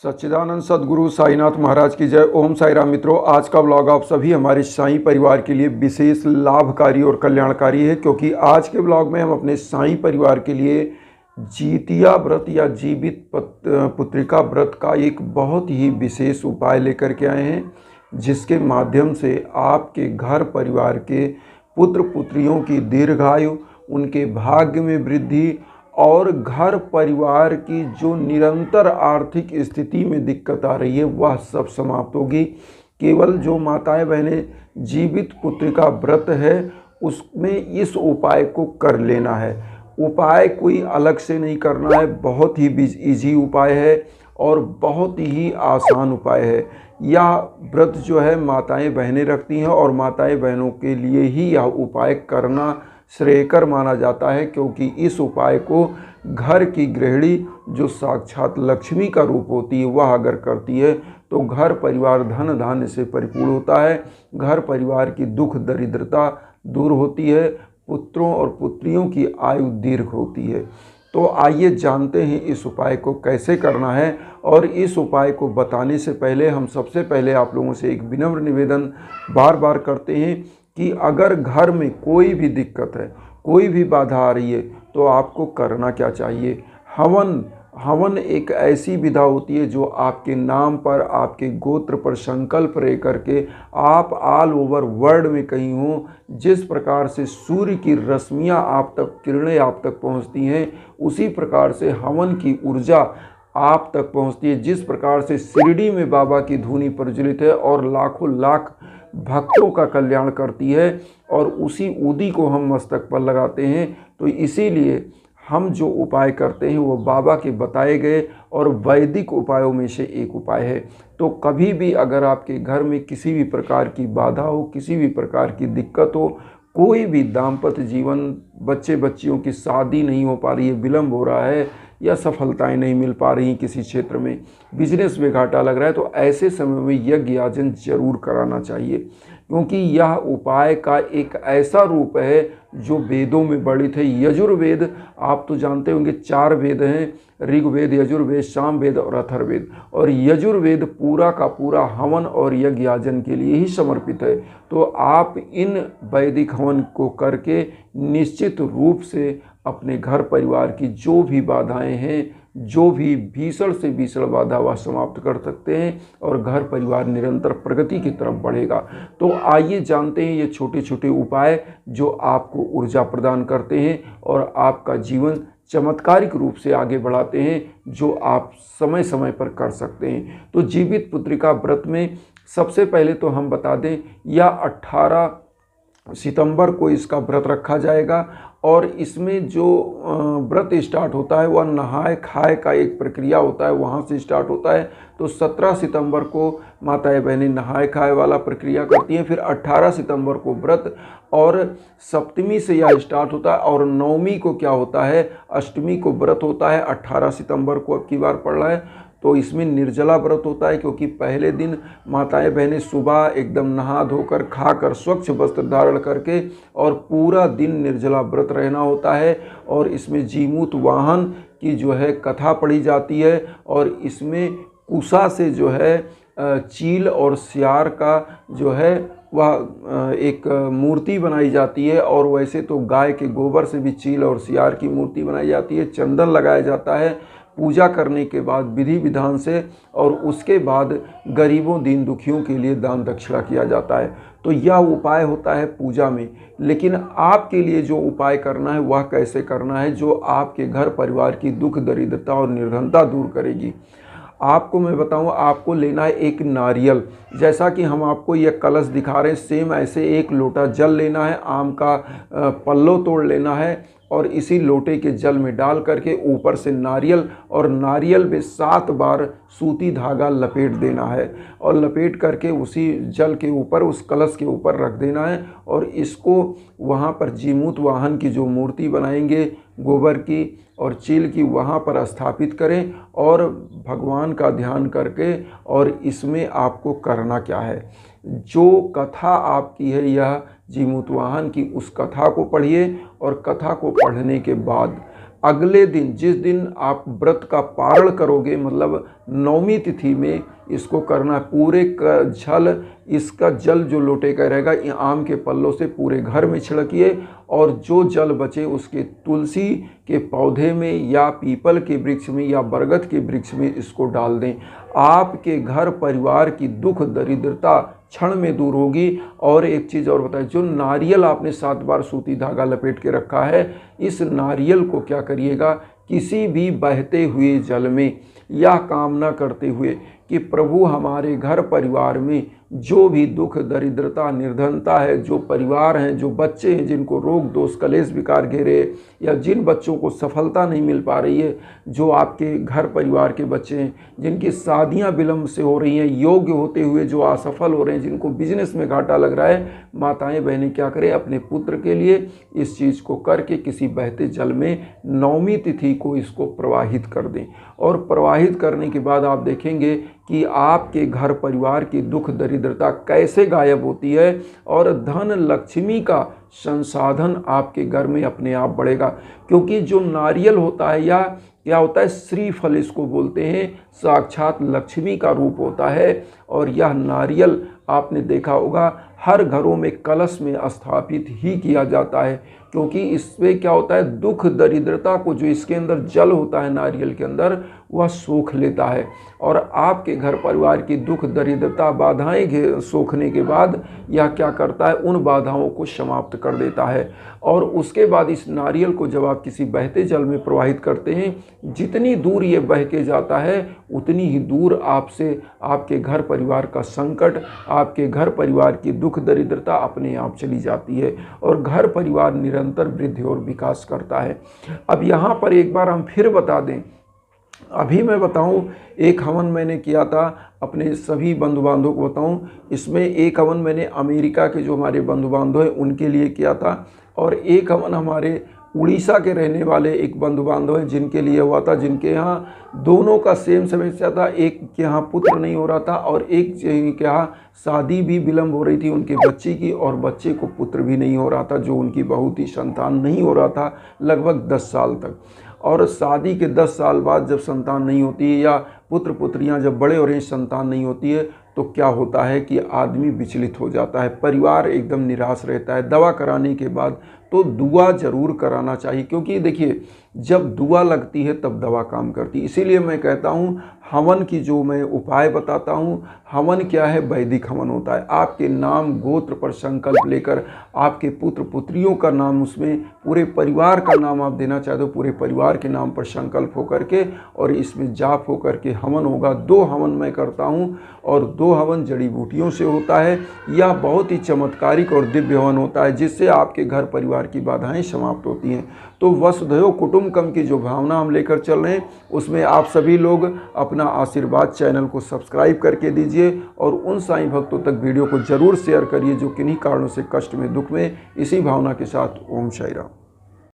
सच्चिदानंद सद्गुरु साईनाथ महाराज की जय। ओम साई राम। मित्रों, आज का व्लॉग आप सभी हमारे साईं परिवार के लिए विशेष लाभकारी और कल्याणकारी है, क्योंकि आज के व्लॉग में हम अपने साईं परिवार के लिए जीतिया व्रत या जीवित पुत्रिका व्रत का एक बहुत ही विशेष उपाय लेकर के आए हैं, जिसके माध्यम से आपके घर परिवार के पुत्र पुत्रियों की दीर्घायु, उनके भाग्य में वृद्धि और घर परिवार की जो निरंतर आर्थिक स्थिति में दिक्कत आ रही है वह सब समाप्त होगी। केवल जो माताएं बहनें जीवित पुत्रिका व्रत है उसमें इस उपाय को कर लेना है। उपाय कोई अलग से नहीं करना है, बहुत ही इजी उपाय है और बहुत ही आसान उपाय है। यह व्रत जो है माताएं बहनें रखती हैं और माताएं बहनों के लिए ही यह उपाय करना श्रेयकर माना जाता है, क्योंकि इस उपाय को घर की गृहिणी जो साक्षात लक्ष्मी का रूप होती है वह अगर करती है तो घर परिवार धन धान्य से परिपूर्ण होता है, घर परिवार की दुख दरिद्रता दूर होती है, पुत्रों और पुत्रियों की आयु दीर्घ होती है। तो आइए जानते हैं इस उपाय को कैसे करना है। और इस उपाय को बताने से पहले हम सबसे पहले आप लोगों से एक विनम्र निवेदन बार बार करते हैं कि अगर घर में कोई भी दिक्कत है, कोई भी बाधा आ रही है, तो आपको करना क्या चाहिए। हवन एक ऐसी विधा होती है जो आपके नाम पर, आपके गोत्र पर संकल्प रह करके आप ऑल ओवर वर्ल्ड में कहीं हो, जिस प्रकार से सूर्य की रश्मियाँ आप तक, किरणें आप तक पहुँचती हैं, उसी प्रकार से हवन की ऊर्जा आप तक पहुँचती है। जिस प्रकार से शिरडी में बाबा की धुनी प्रज्वलित है और लाखों लाख भक्तों का कल्याण करती है, और उसी ऊदी को हम मस्तक पर लगाते हैं। तो इसीलिए हम जो उपाय करते हैं वो बाबा के बताए गए और वैदिक उपायों में से एक उपाय है। तो कभी भी अगर आपके घर में किसी भी प्रकार की बाधा हो, किसी भी प्रकार की दिक्कत हो, कोई भी दाम्पत्य जीवन, बच्चे बच्चियों की शादी नहीं हो पा रही है, विलम्ब हो रहा है, या सफलताएं नहीं मिल पा रही किसी क्षेत्र में, बिजनेस में घाटा लग रहा है, तो ऐसे समय में यज्ञ याजन जरूर कराना चाहिए, क्योंकि यह उपाय का एक ऐसा रूप है जो वेदों में वर्णित है। यजुर्वेद आप तो जानते होंगे, 4 वेद हैं, ऋग्वेद, यजुर्वेद, सामवेद और अथर्ववेद। और यजुर्वेद पूरा का पूरा हवन और यज्ञ याजन के लिए ही समर्पित है। तो आप इन वैदिक हवन को करके निश्चित रूप से अपने घर परिवार की जो भी बाधाएं हैं, जो भी भीषण से भीषण बाधा वह समाप्त कर सकते हैं और घर परिवार निरंतर प्रगति की तरफ बढ़ेगा। तो आइए जानते हैं ये छोटे छोटे उपाय जो आपको ऊर्जा प्रदान करते हैं और आपका जीवन चमत्कारिक रूप से आगे बढ़ाते हैं, जो आप समय समय पर कर सकते हैं। तो जीवित पुत्रिका व्रत में सबसे पहले तो हम बता दें, यह 18 सितंबर को इसका व्रत रखा जाएगा। और इसमें जो व्रत स्टार्ट होता है वह नहाए खाए का एक प्रक्रिया होता है, वहाँ से स्टार्ट होता है। तो 17 सितंबर को माताएं बहनें नहाए खाए वाला प्रक्रिया करती हैं, फिर 18 सितंबर को व्रत, और सप्तमी से यह स्टार्ट होता है। और नवमी को क्या होता है, अष्टमी को व्रत होता है। 18 सितंबर को अब की बार पड़ रहा है, तो इसमें निर्जला व्रत होता है, क्योंकि पहले दिन माताएं बहनें सुबह एकदम नहा धोकर, खाकर, स्वच्छ वस्त्र धारण करके और पूरा दिन निर्जला व्रत रहना होता है। और इसमें जीमूत वाहन की जो है कथा पढ़ी जाती है, और इसमें कुसा से जो है चील और सियार का जो है वह एक मूर्ति बनाई जाती है। और वैसे तो गाय के गोबर से भी चील और सियार की मूर्ति बनाई जाती है, चंदन लगाया जाता है पूजा करने के बाद विधि विधान से, और उसके बाद गरीबों दीन दुखियों के लिए दान दक्षिणा किया जाता है। तो यह उपाय होता है पूजा में। लेकिन आपके लिए जो उपाय करना है वह कैसे करना है, जो आपके घर परिवार की दुख दरिद्रता और निर्धनता दूर करेगी। आपको मैं बताऊं, आपको लेना है एक नारियल, जैसा कि हम आपको यह कलश दिखा रहे हैं, सेम ऐसे एक लोटा जल लेना है, आम का पल्लो तोड़ लेना है, और इसी लोटे के जल में डाल करके ऊपर से नारियल, और नारियल में 7 बार सूती धागा लपेट देना है, और लपेट करके उसी जल के ऊपर, उस कलश के ऊपर रख देना है। और इसको वहाँ पर जीमूत वाहन की जो मूर्ति बनाएंगे गोबर की और चील की, वहाँ पर स्थापित करें और भगवान का ध्यान करके। और इसमें आपको करना क्या है, जो कथा आपकी है यह जीमूत वाहन की, उस कथा को पढ़िए, और कथा को पढ़ने के बाद अगले दिन जिस दिन आप व्रत का पारण करोगे, मतलब नवमी तिथि में इसको करना है। पूरे का इसका जल जो लोटे का रहेगा ये आम के पल्लों से पूरे घर में छिड़किए और जो जल बचे उसके तुलसी के पौधे में या पीपल के वृक्ष में या बरगद के वृक्ष में इसको डाल दें। आपके घर परिवार की दुख दरिद्रता क्षण में दूर होगी। और एक चीज़ और बताएं, जो नारियल आपने 7 बार सूती धागा लपेट के रखा है, इस नारियल को क्या करिएगा, किसी भी बहते हुए जल में या कामना करते हुए कि प्रभु हमारे घर परिवार में जो भी दुख दरिद्रता निर्धनता है, जो परिवार हैं, जो बच्चे हैं जिनको रोग दोष कलेश विकार घेरे, या जिन बच्चों को सफलता नहीं मिल पा रही है, जो आपके घर परिवार के बच्चे हैं जिनकी शादियां विलंब से हो रही हैं, योग्य होते हुए जो असफल हो रहे हैं, जिनको बिजनेस में घाटा लग रहा है, माताएं बहनें क्या करें, अपने पुत्र के लिए इस चीज़ को करके किसी बहते जल में नवमी तिथि को इसको प्रवाहित कर दें। और प्रवाहित करने के बाद आप देखेंगे कि आपके घर परिवार की दुख दरिद्रता कैसे गायब होती है और धन लक्ष्मी का संसाधन आपके घर में अपने आप बढ़ेगा। क्योंकि जो नारियल होता है या क्या होता है, श्रीफल इसको बोलते हैं, साक्षात लक्ष्मी का रूप होता है। और यह नारियल आपने देखा होगा हर घरों में कलश में स्थापित ही किया जाता है, क्योंकि इसमें क्या होता है, दुख दरिद्रता को जो इसके अंदर जल होता है नारियल के अंदर, वह सोख लेता है और आपके घर परिवार की दुख दरिद्रता बाधाएं सोखने के बाद यह क्या करता है, उन बाधाओं को समाप्त कर देता है। और उसके बाद इस नारियल को जब आप किसी बहते जल में प्रवाहित करते हैं, जितनी दूर ये बह के जाता है उतनी ही दूर आपसे आपके घर परिवार का संकट, आपके घर परिवार की दुख दरिद्रता अपने आप चली जाती है और घर परिवार निरंतर वृद्धि और विकास करता है। अब यहाँ पर एक बार हम फिर बता दें, अभी मैं बताऊं, एक हवन मैंने किया था अपने सभी बंधु बांधवों को बताऊं, इसमें एक हवन मैंने अमेरिका के जो हमारे बंधु बांधव हैं उनके लिए किया था और एक हवन हमारे उड़ीसा के रहने वाले एक बंधु बांधव हैं जिनके लिए हुआ था, जिनके यहाँ दोनों का सेम समस्या था। एक के यहाँ पुत्र नहीं हो रहा था और एक के यहाँ शादी भी विलंब हो रही थी उनके बच्चे की, और बच्चे को पुत्र भी नहीं हो रहा था, जो उनकी बहुत ही संतान नहीं हो रहा था लगभग 10 साल तक। और शादी के 10 साल बाद जब संतान नहीं होती है या पुत्र पुत्रियां जब बड़े हो रहे हैं संतान नहीं होती है, तो क्या होता है कि आदमी विचलित हो जाता है, परिवार एकदम निराश रहता है। दवा कराने के बाद तो दुआ जरूर कराना चाहिए, क्योंकि देखिए जब दुआ लगती है तब दवा काम करती है। इसीलिए मैं कहता हूँ हवन की जो मैं उपाय बताता हूँ, हवन क्या है, वैदिक हवन होता है। आपके नाम गोत्र पर संकल्प लेकर आपके पुत्र पुत्रियों का नाम, उसमें पूरे परिवार का नाम आप देना चाहते हो, पूरे परिवार के नाम पर संकल्प होकर के और इसमें जाप होकर के हवन होगा। 2 हवन मैं करता हूँ और 2 हवन जड़ी बूटियों से होता है। यह बहुत ही चमत्कारिक और दिव्य हवन होता है जिससे आपके घर परिवार की बाधाएं समाप्त होती हैं। तो वसुधैव कुटुंबकम की जो भावना हम लेकर चल रहे हैं उसमें आप सभी लोग अपना आशीर्वाद चैनल को सब्सक्राइब करके दीजिए और उन साईं भक्तों तक वीडियो को जरूर शेयर करिए जो किन्हीं कारणों से कष्ट में दुख में, इसी भावना के साथ ओम साईं राम।